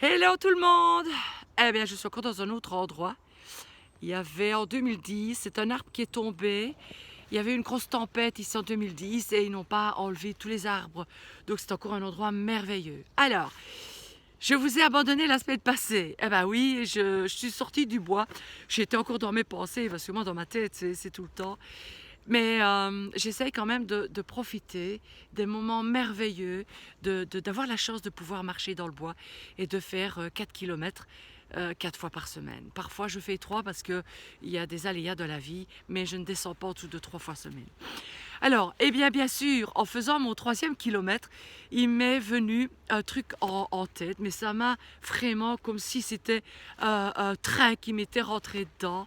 Hello tout le monde! Eh bien, je suis encore dans un autre endroit. Il y avait en 2010, c'est un arbre qui est tombé. Il y avait une grosse tempête ici en 2010 et ils n'ont pas enlevé tous les arbres. Donc c'est encore un endroit merveilleux. Alors, je vous ai abandonné la semaine passée. Eh ben oui, je suis sortie du bois. J'étais encore dans mes pensées, parce que moi dans ma tête, c'est tout le temps. Mais j'essaye quand même de profiter des moments merveilleux, d'avoir la chance de pouvoir marcher dans le bois et de faire 4 km 4 fois par semaine. Parfois je fais 3 parce qu'il y a des aléas de la vie, mais je ne descends pas en dessous de 3 fois semaine. Alors, eh bien sûr, en faisant mon 3e kilomètre, il m'est venu un truc en tête, mais ça m'a vraiment comme si c'était un train qui m'était rentré dedans.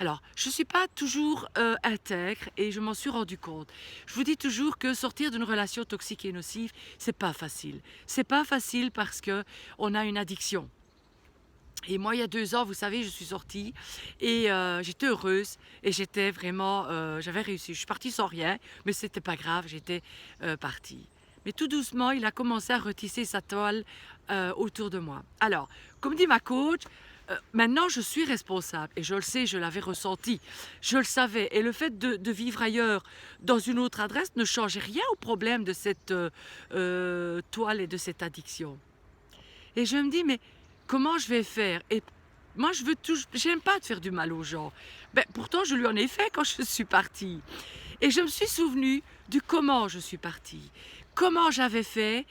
Alors, je ne suis pas toujours intègre et je m'en suis rendu compte. Je vous dis toujours que sortir d'une relation toxique et nocive, c'est pas facile. C'est pas facile parce que on a une addiction. Et moi, il y a 2 ans, vous savez, je suis sortie et j'étais heureuse et j'étais vraiment, j'avais réussi. Je suis partie sans rien, mais c'était pas grave, j'étais partie. Mais tout doucement, il a commencé à retisser sa toile autour de moi. Alors, comme dit ma coach, maintenant je suis responsable et je le sais, je l'avais ressenti, je le savais. Et le fait de vivre ailleurs, dans une autre adresse, ne changeait rien au problème de cette toile et de cette addiction. Et je me dis, mais comment je vais faire? Et moi, j'aime pas de faire du mal aux gens. Ben, pourtant, je lui en ai fait quand je suis partie. Et je me suis souvenue du comment je suis partie, comment j'avais fait,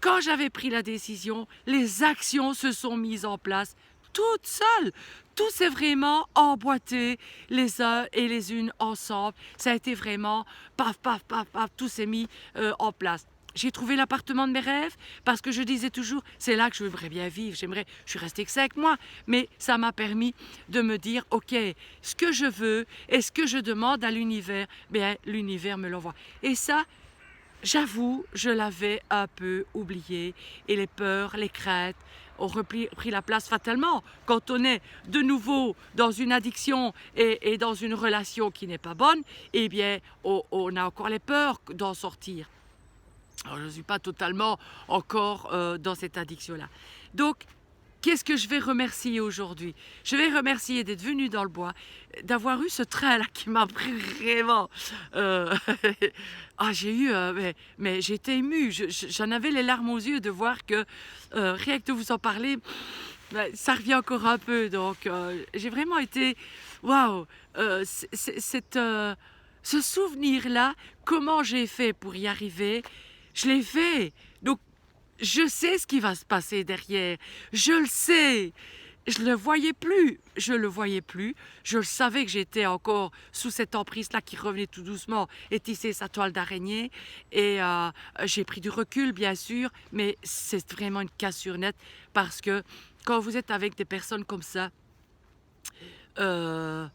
quand j'avais pris la décision, les actions se sont mises en place toutes seules. Tout s'est vraiment emboîté les uns et les unes ensemble. Ça a été vraiment paf, paf, paf, paf, tout s'est mis en place. J'ai trouvé l'appartement de mes rêves parce que je disais toujours, c'est là que je voudrais bien vivre, je suis restée que 5 mois, mais ça m'a permis de me dire, ok, ce que je veux et ce que je demande à l'univers, bien l'univers me l'envoie. Et ça, j'avoue, je l'avais un peu oublié et les peurs, les craintes ont pris la place fatalement. Quand on est de nouveau dans une addiction et dans une relation qui n'est pas bonne, eh bien, on a encore les peurs d'en sortir. Alors, je ne suis pas totalement encore dans cette addiction-là. Donc, qu'est-ce que je vais remercier aujourd'hui? Je vais remercier d'être venu dans le bois, d'avoir eu ce train-là qui m'a pris vraiment... ah, j'ai eu... mais j'étais émue, j'en avais les larmes aux yeux de voir que, rien que de vous en parler, ça revient encore un peu. Donc, j'ai vraiment été... Waouh! Ce souvenir-là, comment j'ai fait pour y arriver? Je l'ai fait. Donc, je sais ce qui va se passer derrière. Je le sais. Je le voyais plus. Je le voyais plus. Je le savais que j'étais encore sous cette emprise-là qui revenait tout doucement et tissait sa toile d'araignée. Et j'ai pris du recul, bien sûr, mais c'est vraiment une cassure nette parce que quand vous êtes avec des personnes comme ça, euh,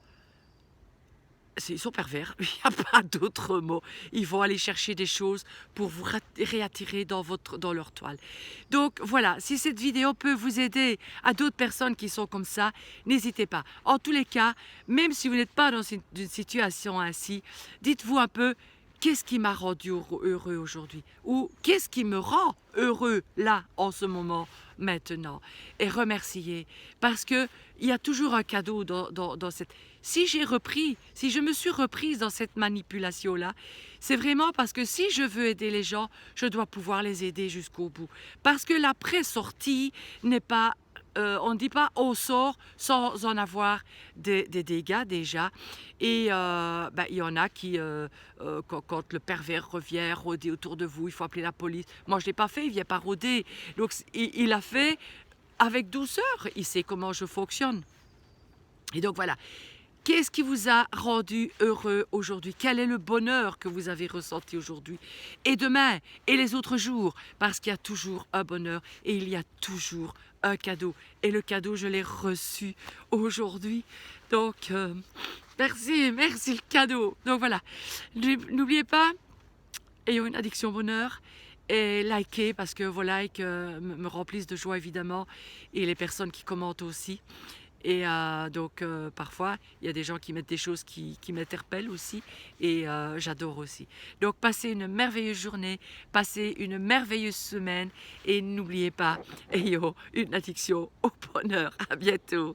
ils sont pervers, il n'y a pas d'autre mot. Ils vont aller chercher des choses pour vous réattirer dans leur toile. Donc voilà, si cette vidéo peut vous aider à d'autres personnes qui sont comme ça, n'hésitez pas. En tous les cas, même si vous n'êtes pas dans une situation ainsi, dites-vous un peu, qu'est-ce qui m'a rendu heureux aujourd'hui? Ou qu'est-ce qui me rend heureux là, en ce moment, maintenant? Et remercier. Parce qu'il y a toujours un cadeau dans cette... Si je me suis reprise dans cette manipulation-là, c'est vraiment parce que si je veux aider les gens, je dois pouvoir les aider jusqu'au bout. Parce que l'après-sortie n'est pas... on ne dit pas on sort sans en avoir des dégâts déjà. Et il y en a qui, quand le pervers revient rôder autour de vous, il faut appeler la police. Moi, je ne l'ai pas fait, il ne vient pas rôder. Donc, il a fait avec douceur. Il sait comment je fonctionne. Et donc, voilà. Qu'est-ce qui vous a rendu heureux aujourd'hui? Quel est le bonheur que vous avez ressenti aujourd'hui? Et demain, et les autres jours, parce qu'il y a toujours un bonheur et il y a toujours un cadeau. Et le cadeau, je l'ai reçu aujourd'hui. Donc, merci le cadeau. Donc voilà, n'oubliez pas, ayons une addiction au bonheur. Et likez parce que vos likes me remplissent de joie évidemment. Et les personnes qui commentent aussi. Et donc parfois, il y a des gens qui mettent des choses qui m'interpellent aussi et j'adore aussi. Donc passez une merveilleuse journée, passez une merveilleuse semaine et n'oubliez pas, ayons une addiction au bonheur. À bientôt.